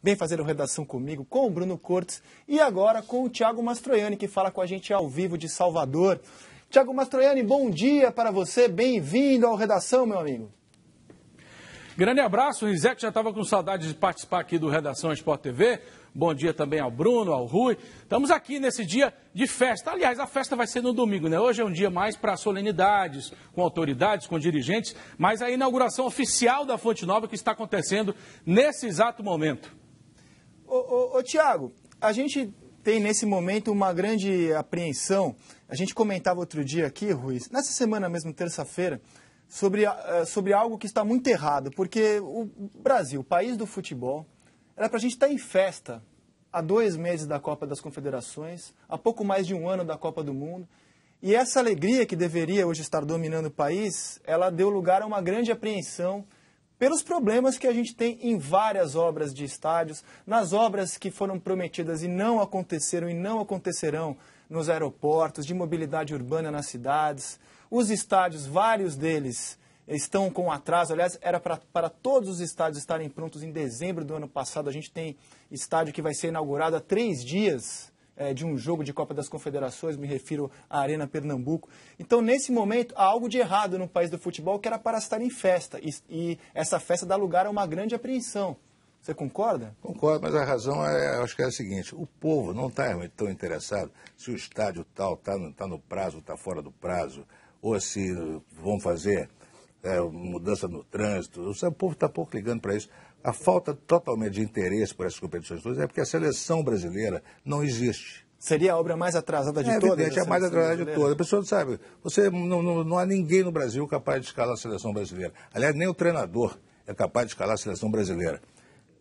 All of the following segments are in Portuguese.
Vem fazer a redação comigo, com o Bruno Cortes e agora com o Thiago Mastroianni, que fala com a gente ao vivo de Salvador. Thiago Mastroianni, bom dia para você, bem-vindo ao Redação, meu amigo. Grande abraço, o Rizek já estava com saudade de participar aqui do Redação Sport TV. Bom dia também ao Bruno, ao Rui. Estamos aqui nesse dia de festa. Aliás, a festa vai ser no domingo, né? Hoje é um dia mais para solenidades, com autoridades, com dirigentes, mas a inauguração oficial da Fonte Nova que está acontecendo nesse exato momento. Ô Thiago, a gente tem nesse momento uma grande apreensão. A gente comentava outro dia aqui, Rui, nessa semana mesmo, terça-feira, sobre algo que está muito errado, porque o Brasil, o país do futebol, era para a gente estar em festa há 2 meses da Copa das Confederações, há pouco mais de 1 ano da Copa do Mundo, e essa alegria que deveria hoje estar dominando o país, ela deu lugar a uma grande apreensão pelos problemas que a gente tem em várias obras de estádios, nas obras que foram prometidas e não aconteceram e não acontecerão nos aeroportos, de mobilidade urbana nas cidades. Os estádios, vários deles, estão com atraso. Aliás, era para todos os estádios estarem prontos em dezembro do ano passado. A gente tem estádio que vai ser inaugurado há 3 dias de um jogo de Copa das Confederações, me refiro à Arena Pernambuco. Então, nesse momento, há algo de errado no país do futebol que era para estar em festa. E essa festa dá lugar a uma grande apreensão. Você concorda? Concordo, mas a razão acho que é a seguinte: o povo não está tão interessado se o estádio tal está no prazo, está fora do prazo, ou se vão fazer mudança no trânsito. O povo está pouco ligando para isso. A falta totalmente de interesse por essas competições todas é porque a seleção brasileira não existe. Seria a obra mais atrasada de todas? É evidente, é a mais atrasada de todas. A pessoa sabe, não há ninguém no Brasil capaz de escalar a seleção brasileira. Aliás, nem o treinador é capaz de escalar a seleção brasileira.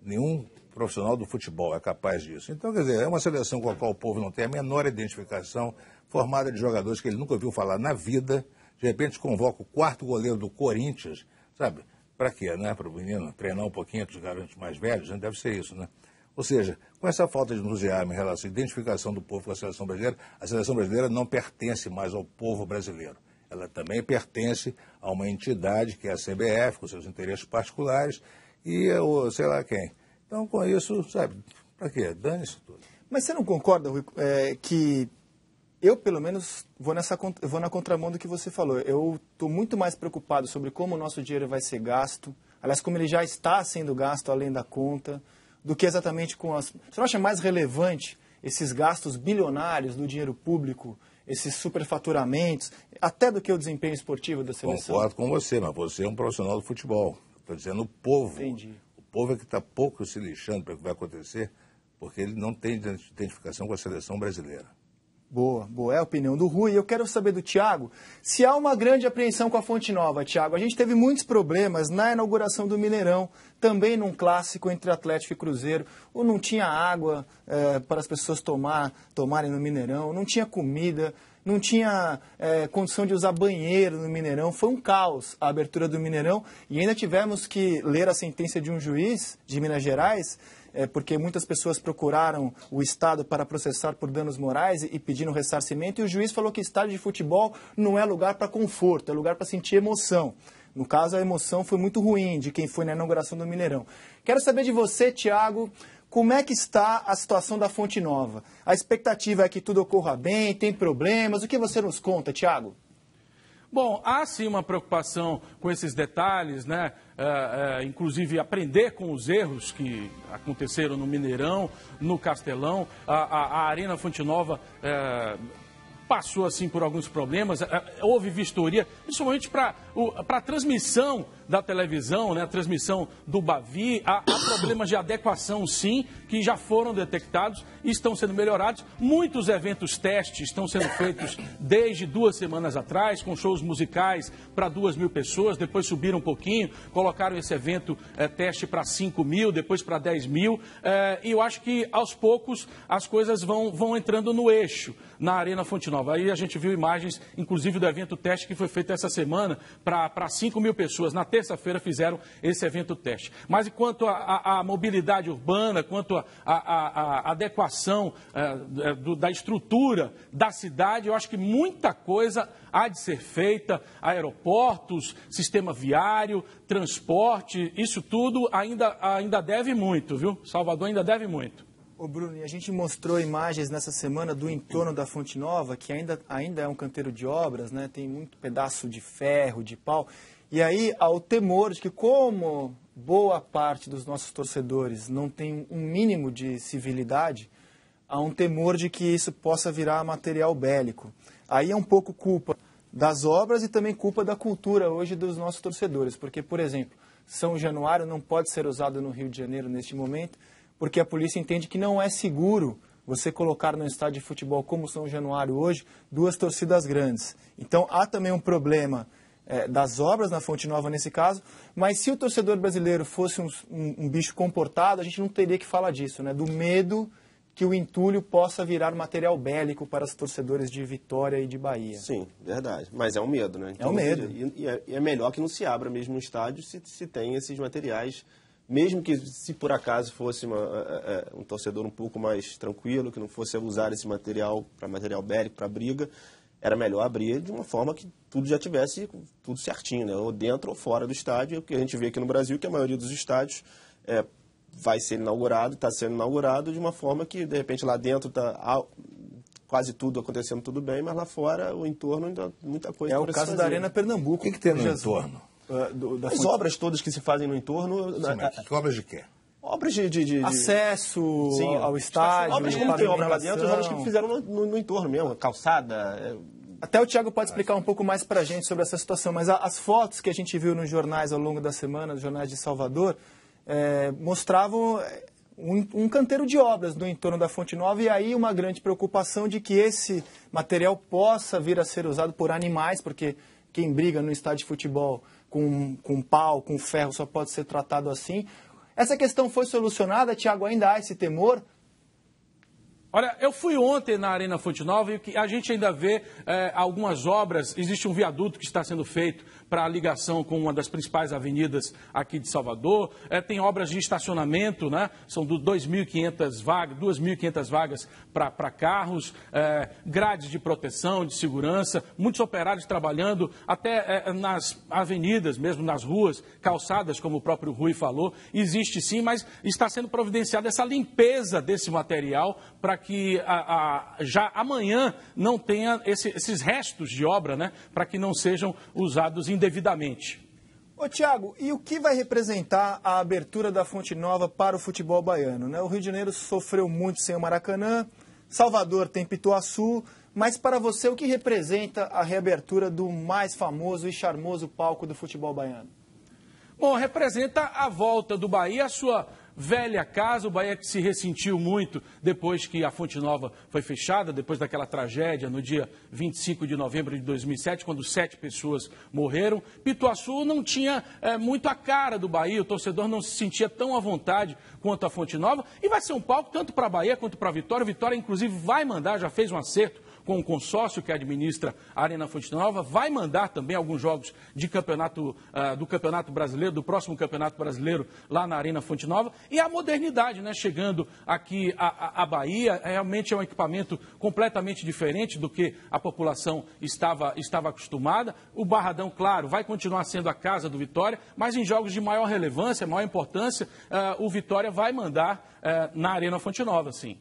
Nenhum profissional do futebol é capaz disso. Então, quer dizer, é uma seleção com a qual o povo não tem a menor identificação, formada de jogadores que ele nunca ouviu falar na vida. De repente convoca o 4º goleiro do Corinthians, sabe? Para quê, né? Para o menino treinar um pouquinho com os garotos mais velhos, né? Deve ser isso, né? Ou seja, com essa falta de entusiasmo em relação à identificação do povo com a seleção brasileira não pertence mais ao povo brasileiro. Ela também pertence a uma entidade que é a CBF, com seus interesses particulares, e sei lá quem. Então, com isso, sabe, para quê? Dane-se tudo. Mas você não concorda, Rui, que eu, pelo menos, vou na contramão do que você falou. Eu estou muito mais preocupado sobre como o nosso dinheiro vai ser gasto, aliás, como ele já está sendo gasto além da conta, do que exatamente com as... Você não acha mais relevante esses gastos bilionários do dinheiro público, esses superfaturamentos, até do que o desempenho esportivo da seleção? Concordo com você, mas você é um profissional do futebol. Estou dizendo o povo. Entendi. O povo é que está pouco se lixando para o que vai acontecer, porque ele não tem identificação com a seleção brasileira. Boa, é a opinião do Rui. Eu quero saber do Thiago se há uma grande apreensão com a Fonte Nova. Thiago, a gente teve muitos problemas na inauguração do Mineirão, também num clássico entre Atlético e Cruzeiro, ou não tinha água para as pessoas tomarem no Mineirão, não tinha comida, não tinha condição de usar banheiro no Mineirão. Foi um caos a abertura do Mineirão e ainda tivemos que ler a sentença de um juiz de Minas Gerais, porque muitas pessoas procuraram o Estado para processar por danos morais e pedindo ressarcimento, e o juiz falou que estádio de futebol não é lugar para conforto, é lugar para sentir emoção. No caso, a emoção foi muito ruim de quem foi na inauguração do Mineirão. Quero saber de você, Thiago, como é que está a situação da Fonte Nova? A expectativa é que tudo ocorra bem, tem problemas? O que você nos conta, Thiago? Bom, há sim uma preocupação com esses detalhes, né? Inclusive aprender com os erros que aconteceram no Mineirão, no Castelão. A Arena Fonte Nova passou assim por alguns problemas, houve vistoria, principalmente para a transmissão da televisão, né, a transmissão do Bavi. Há problemas de adequação, sim, que já foram detectados e estão sendo melhorados. Muitos eventos testes estão sendo feitos desde 2 semanas atrás, com shows musicais para 2.000 pessoas, depois subiram um pouquinho, colocaram esse evento teste para 5.000, depois para 10.000, e eu acho que aos poucos as coisas vão entrando no eixo na Arena Fonte Nova. Aí a gente viu imagens, inclusive, do evento teste que foi feito essa semana para 5 mil pessoas. Na terça-feira fizeram esse evento teste. Mas quanto à mobilidade urbana, quanto à adequação da estrutura da cidade, eu acho que muita coisa há de ser feita. Aeroportos, sistema viário, transporte, isso tudo ainda deve muito, viu? Salvador ainda deve muito. Ô Bruno, e a gente mostrou imagens nessa semana do entorno da Fonte Nova, que ainda é um canteiro de obras, né? Tem muito pedaço de ferro, de pau. E aí há o temor de que, como boa parte dos nossos torcedores não tem um mínimo de civilidade, há um temor de que isso possa virar material bélico. Aí é um pouco culpa das obras e também culpa da cultura hoje dos nossos torcedores. Porque, por exemplo, São Januário não pode ser usado no Rio de Janeiro neste momento, porque a polícia entende que não é seguro você colocar no estádio de futebol como São Januário hoje 2 torcidas grandes. Então há também um problema das obras na Fonte Nova nesse caso, mas se o torcedor brasileiro fosse um bicho comportado, a gente não teria que falar disso, né? Do medo que o entulho possa virar material bélico para os torcedores de Vitória e de Bahia. Sim, verdade. Mas é um medo, né? Então, é um medo. E é melhor que não se abra mesmo um estádio se tem esses materiais. Mesmo que, se por acaso fosse um torcedor um pouco mais tranquilo, que não fosse usar esse material para material bélico, para briga, era melhor abrir de uma forma que tudo já tivesse tudo certinho, né? Ou dentro ou fora do estádio. O que a gente vê aqui no Brasil, que a maioria dos estádios vai ser inaugurado, está sendo inaugurado de uma forma que, de repente, lá dentro está quase tudo acontecendo tudo bem, mas lá fora, o entorno, ainda muita coisa. É o caso da Arena Pernambuco. O que tem no entorno? As obras todas que se fazem no entorno... Sim, mas que obras de quê? Obras de acesso sim, ao estádio, obras que não tem obra lá dentro, as obras que fizeram no entorno mesmo, calçada... Até o Thiago pode explicar um pouco mais para a gente sobre essa situação, mas as fotos que a gente viu nos jornais ao longo da semana, nos jornais de Salvador, mostravam um canteiro de obras no entorno da Fonte Nova, e aí uma grande preocupação de que esse material possa vir a ser usado por animais, porque quem briga no estádio de futebol com pau, com ferro, só pode ser tratado assim. Essa questão foi solucionada, Thiago? Ainda há esse temor? Olha, eu fui ontem na Arena Fonte Nova e a gente ainda vê algumas obras. Existe um viaduto que está sendo feito para a ligação com uma das principais avenidas aqui de Salvador. Tem obras de estacionamento, né? São 2.500 vagas para carros, grades de proteção, de segurança, muitos operários trabalhando até nas avenidas, mesmo nas ruas, calçadas, como o próprio Rui falou. Existe sim, mas está sendo providenciada essa limpeza desse material para que já amanhã não tenha esses restos de obra, né? Para que não sejam usados indevidamente. Ô Thiago, e o que vai representar a abertura da Fonte Nova para o futebol baiano, né? O Rio de Janeiro sofreu muito sem o Maracanã, Salvador tem Pituaçu, mas para você o que representa a reabertura do mais famoso e charmoso palco do futebol baiano? Bom, representa a volta do Bahia à sua velha casa, o Bahia que se ressentiu muito depois que a Fonte Nova foi fechada, depois daquela tragédia no dia 25 de novembro de 2007, quando 7 pessoas morreram. Pituaçu não tinha muito a cara do Bahia, o torcedor não se sentia tão à vontade quanto a Fonte Nova, e vai ser um palco tanto para a Bahia quanto para a Vitória. Vitória, inclusive, vai mandar, já fez um acerto com o consórcio que administra a Arena Fonte Nova, vai mandar também alguns jogos de campeonato, do Campeonato Brasileiro, do próximo Campeonato Brasileiro, lá na Arena Fonte Nova. E a modernidade, né? Chegando aqui à Bahia, realmente é um equipamento completamente diferente do que a população estava acostumada. O Barradão, claro, vai continuar sendo a casa do Vitória, mas em jogos de maior relevância, maior importância, o Vitória vai mandar na Arena Fonte Nova, sim.